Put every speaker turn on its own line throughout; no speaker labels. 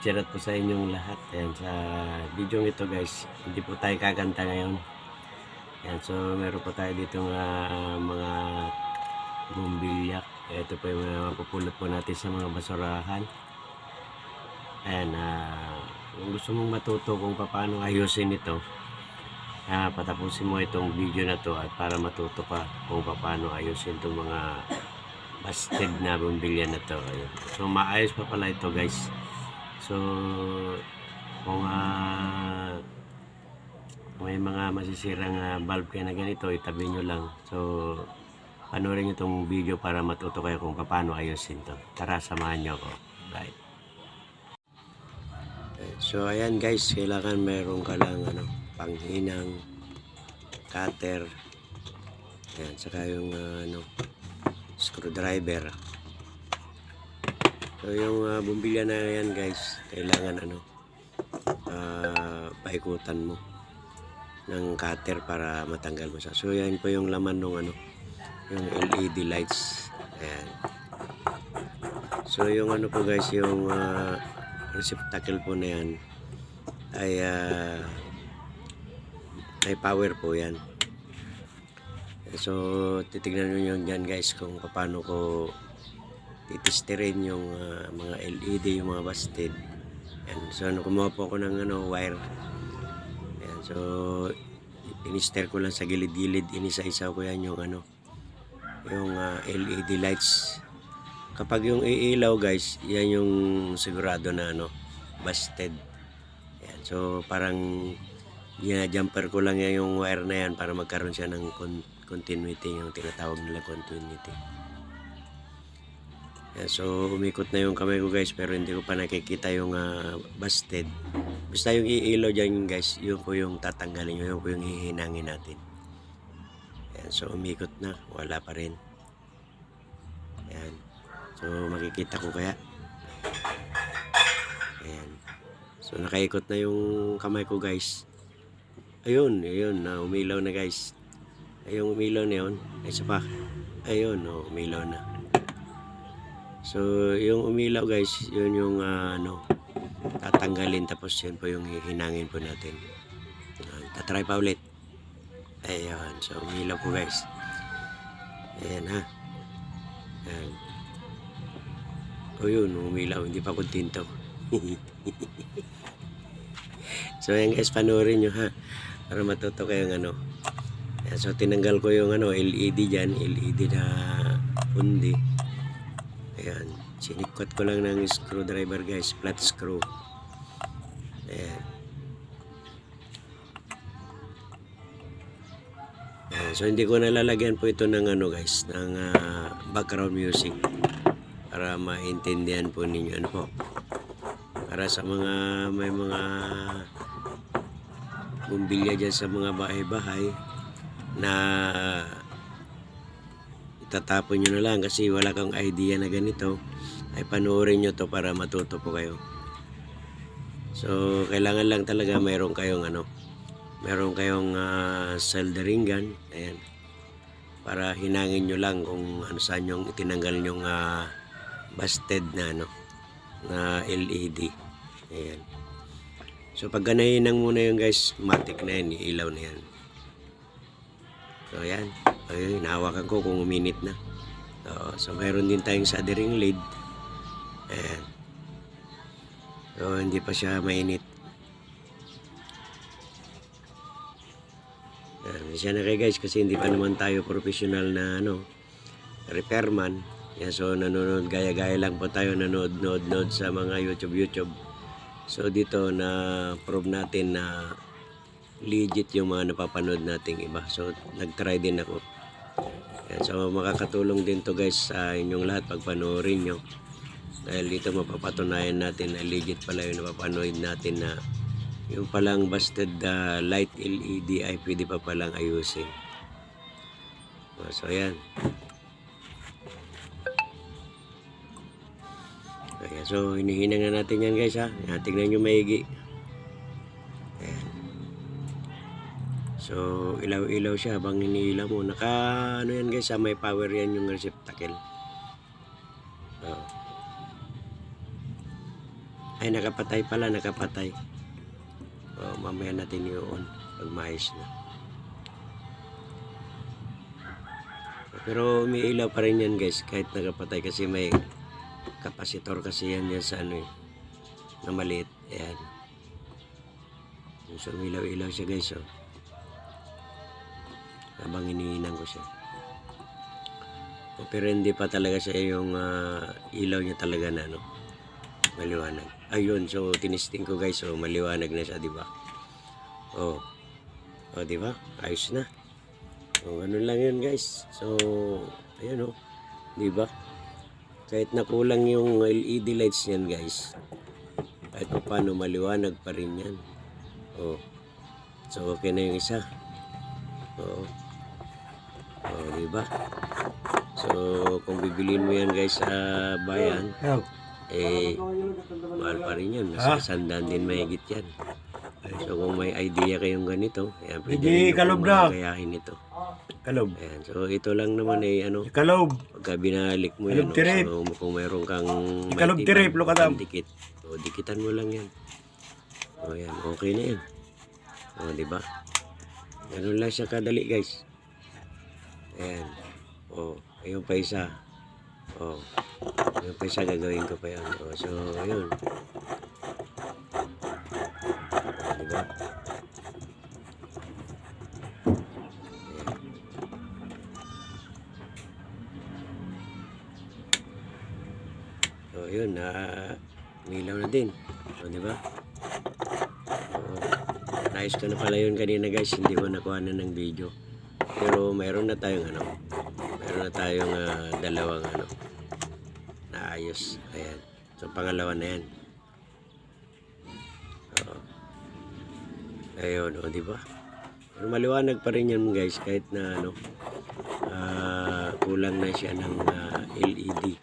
charot po sa inyong lahat. Ayan, sa video ito guys, hindi po tayo kakanta ngayon. Ayan, so meron po tayo dito mga bumbilyak. Ito po yung mga mapupulot po natin sa mga basurahan. Ayan, kung gusto mong matuto kung paano ayusin ito, patapusin mo itong video na to at para matuto ka kung paano ayusin itong mga busted na bumbilya na to. Ayan. So maayos pa pala ito guys. So kung may mga masisirang bulb kayo na ganito, itabi nyo lang. So panoorin nyo itong video para matuto kayo kung paano ayusin to. Tara, samahan nyo ako. Right. So ayan guys, kailangan meron ka lang panghinang, cutter, ayan, saka yung screwdriver. So yung bumbilya na yan guys, kailangan paikutan mo ng cutter para matanggal mo siya. So yan po yung laman ng yung LED lights. Ayan. So yung po guys, yung receptacle po na yan ay may power po yan. So titignan nyo yun dyan guys kung paano ko titisterin yung mga LED, yung mga busted. Ayan. So kumuha po ako ng wire. Ayan. So inister ko lang sa gilid-gilid, inisa-isa ko yan yung yung LED lights. Kapag yung iilaw guys, yan yung sigurado na busted. Ayan. So parang jumper ko lang yan yung wire na yan para magkaroon siya ng continuity, yung tinatawag nila continuity. Ayan. So umikot na yung kamay ko guys, pero hindi ko pa nakikita yung busted. Basta yung iilaw dyan guys, yun po yung tatanggalin, yun po yung hihinangin natin. Ayan. So umikot na, wala pa rin. Ayan. So makikita ko kaya. Ayan. So nakaikot na yung kamay ko guys. Ayun, umilaw na guys. Ayun, umilaw na yun. Isa pa. Ayun, umilaw na. So yung umilaw guys, yun yung tatanggalin, tapos yun po yung hinangin po natin. Tatry pa ulit. Ayun, so umilaw po guys. Ayan ha. Ayan. O yun, umilaw, hindi pa kontento. So ayan guys, panoorin nyo ha, para matuto kayong ayan, so tinanggal ko yung LED dyan, LED na pundi. Ayan, sinikot ko lang ng screwdriver guys, flat screw. Ayan. Ayan, so hindi ko nalalagyan po ito ng guys, ng background music, para maintindihan po ninyo po. Para sa mga may mga bumbilya dyan sa mga bahay-bahay na itatapon nyo na lang kasi wala kang idea na ganito, ay panoorin nyo to para matuto po kayo. So kailangan lang talaga mayroon kayong soldering gun. Ayan, para hinangin nyo lang kung saan yung itinanggal yung busted na na LED. Ayan. So pag ganahinang muna yung guys, matik na yan, ilaw na yan. So ayan, ayun, nahawakan ko kung uminit na. So mayroon din tayong soldering lead. Ayan. So hindi pa siya mainit. Ayan, siya na kayo guys, kasi hindi pa naman tayo professional na repairman. Yan, so nanonood, gaya-gaya lang po tayo, nanood sa mga YouTube. So dito na prove natin na legit yung mga napapanood nating iba. So nag-try din ako. Yan, so makakatulong din to guys sa inyong lahat pag panoorin nyo. Dahil dito mapapatunayan natin na legit pala yung napapanood natin, na yung palang busted light LED ay pwede pa palang ayusin. So ayan. Ayan, so hinihinang na natin yan guys ha. Tingnan nyo maigi. Ayan. So ilaw-ilaw siya habang iniilaw mo. Yan guys ha, may power yan yung receptacle. Ay, nakapatay pala, nakapatay. Mamaya natin i-on pag maayos na. Pero umiilaw pa rin yan guys, kahit nakapatay kasi may kapasitor kasi yan sa ano na maliit. Ayan. So umilaw-ilaw siya guys. Habang iniinan ko siya. Pero hindi pa talaga siya yung ilaw niya talaga na maliwanag. Ayun, so tinisting ko guys, so maliwanag na siya, di ba? Di ba? Ayos na. Ganun lang yun guys. So, ayun di ba? Kahit nakulang yung LED lights niyan guys, kahit pa paano maliwanag pa rin yan. So okay na yung isa. Di ba? So kung bibilin mo yan guys sa bayan, mahal pa rin yan. Nasa 100 din mahigit yan. So kung may idea kayong ganito, ayan, pwede nyo kagayahin ito.
Kalob.
Ayan, so ito lang naman
Kalob.
pagka binalik mo yan, so kung mayroon kang
Kalob tirip, lokadam.
Dikit, dikitan mo lang yan. Ayan, okay na yan. Diba? Ganun lang siya kadali guys. Ayan. Ayun pa isa. Ayun pa isa, gagawin ko pa yan. So, ayun. Diba? So, yun, umilaw na din. Diba? Naayos ko na pala yun kanina guys, hindi ko nakuha na ng video. Pero mayroon na tayong dalawang naayos. Ayan. So, pangalawa na yan. Ayun, diba? Pero maliwanag pa rin yan guys, kahit na kulang na siya ng LED.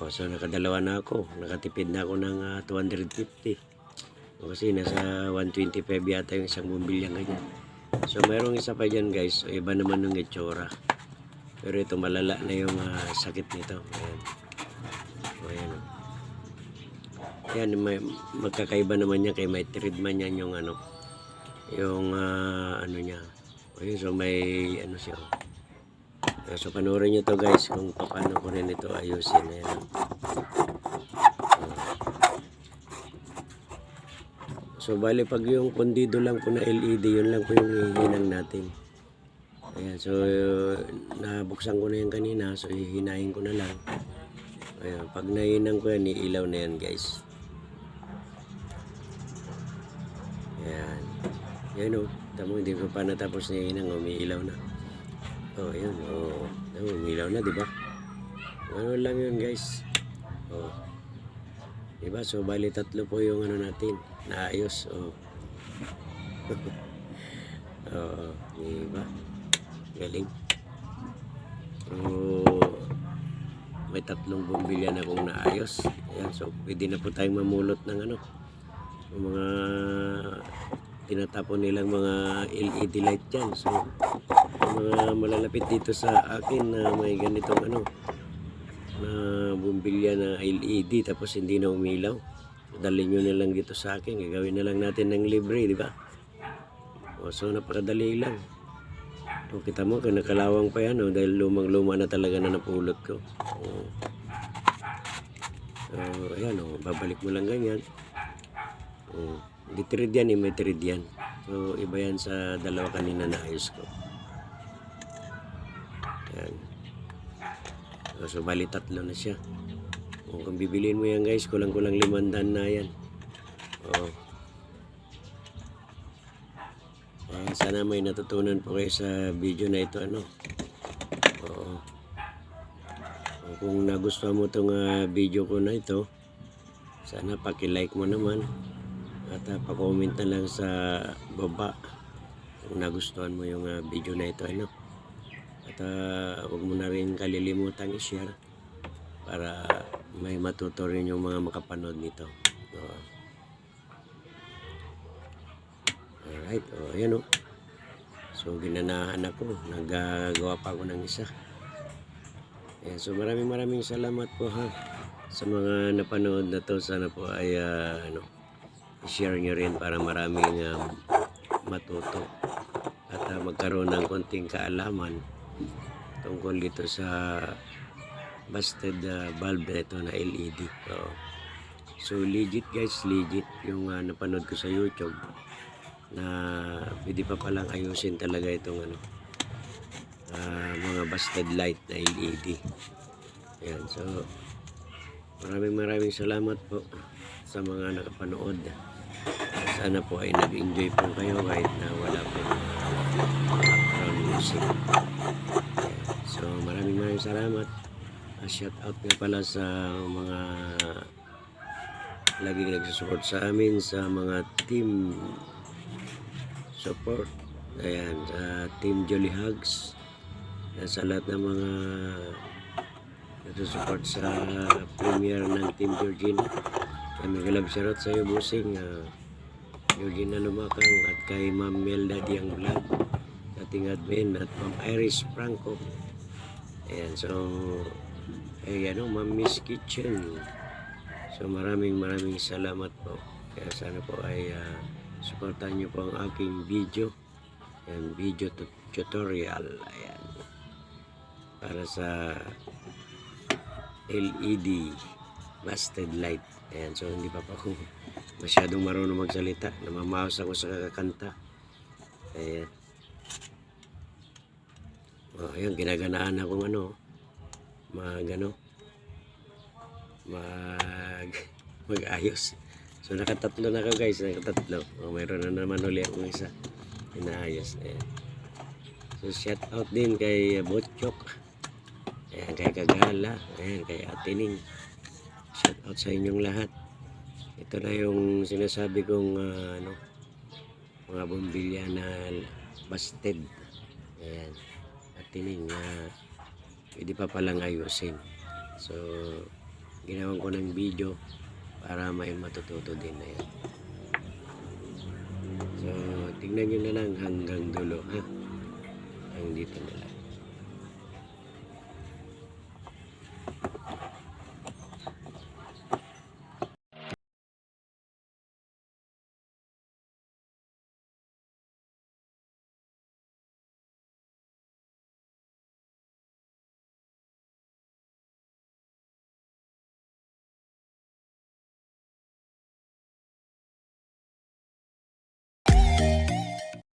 So nakadalawa na ako. Nakatipid na ako ng 250. Kasi nasa 125 yata yung isang bumbilyang ganyan. So mayroong isa pa dyan guys. So, iba naman yung itsura. Pero ito malala na yung sakit nito. Ayan. Ayan, magkakaiba naman yan kay may treatment yan yung yung niya. Ayun, so may siya. So panoorin nyo to guys kung paano ko rin ito ayusin. Ayan. So bali pag yung pundido lang po na LED, yun lang po yung hihinang natin. Ayan, so nabuksan ko na yan kanina, so hihinahin ko na lang. Ayan, pag nahinang ko yan, iilaw na yan guys. Ayan. Yan tamo, hindi ko pa natapos na hihinang, umiilaw na. Ayun, umilaw na, diba? Ano lang yun guys. Diba? So bali 3 po yung natin naayos. Diba? Galing. May 3 bumbilya na akong naayos. Ayan, so pwede na po tayong mamulot ng mga tinatapon nilang mga LED light dyan. So mga malalapit dito sa akin na may ganitong na bumbilya na LED tapos hindi na umilaw, dalhin nyo na lang dito sa akin, gagawin na lang natin ng libre, di ba? So napakadali lang. Kita mo, nakalawang pa yan dahil lumang-luma na talaga na napulot ko. Ayan babalik mo lang ganyan. Hindi thread yan, may thread yan. So iba yan sa dalawa kanina na ayos ko. Ayan. So bali 3 na siya. Kung bibiliin mo yan guys, kulang-kulang 500 na yan. Sana may natutunan po kayo sa video na ito. Kung nagustuhan mo itong video ko na ito, sana paki-like mo naman at pa-comment na lang sa baba kung nagustuhan mo yung video na ito. At huwag mo na rin kalilimutan i-share para may matuto rin yung mga makapanood nito. Alright, ayan So ginanahan ako, naggagawa pa ako ng isa. Ayan, so maraming salamat po Sa mga napanood na to, sana po ay i-share nyo rin para maraming matuto at magkaroon ng konting kaalaman tungkol dito sa busted bulb na ito na LED. Oo. So legit guys, legit yung napanood ko sa YouTube na pwede pa palang ayusin talaga itong mga busted light na LED. Ayan, so maraming salamat po sa mga nakapanood. Sana po ay nag-enjoy po kayo kahit na wala po background music. Ayan, so maraming salamat. Shout out nga pala sa mga laging nagsusupport sa amin, sa mga team support. Ayan, sa Team Jolly Hugs. Sa lahat ng mga nagsusupport sa premiere ng Team Georgina. Kami galab shoutout sa iyo, Busing Georgina Lumakang, at kay Ma'am Melda Diang Vlog, ating admin, at Ma'am Iris Franco. Ayan, so Ma'am Miss Kitchen. So maraming salamat po. Kaya sana po ay supportan niyo po ang aking video. Ayan, video tutorial. Ayan. Para sa LED busted light. Ayan, so hindi pa ako masyadong marunong magsalita. Namamaos ako sa kakanta. Ayan. Ayun, ginaganaan akong mag-ayos. So nakatatlo na ako guys, nakatatlo. Mayroon na naman uli akong isa inaayos. Ayan. So shout out din kay Botchok. Ayan, kay Kagala. Ayan, kay Atining. Shout out sa inyong lahat. Ito na yung sinasabi kong mga bombilya na busted. Ayan, Atining pwede pa palang ayusin. So ginawan ko ng video para may matututo din na yan. So tignan nyo na lang hanggang dulo, ha? Hanggang dito na lang.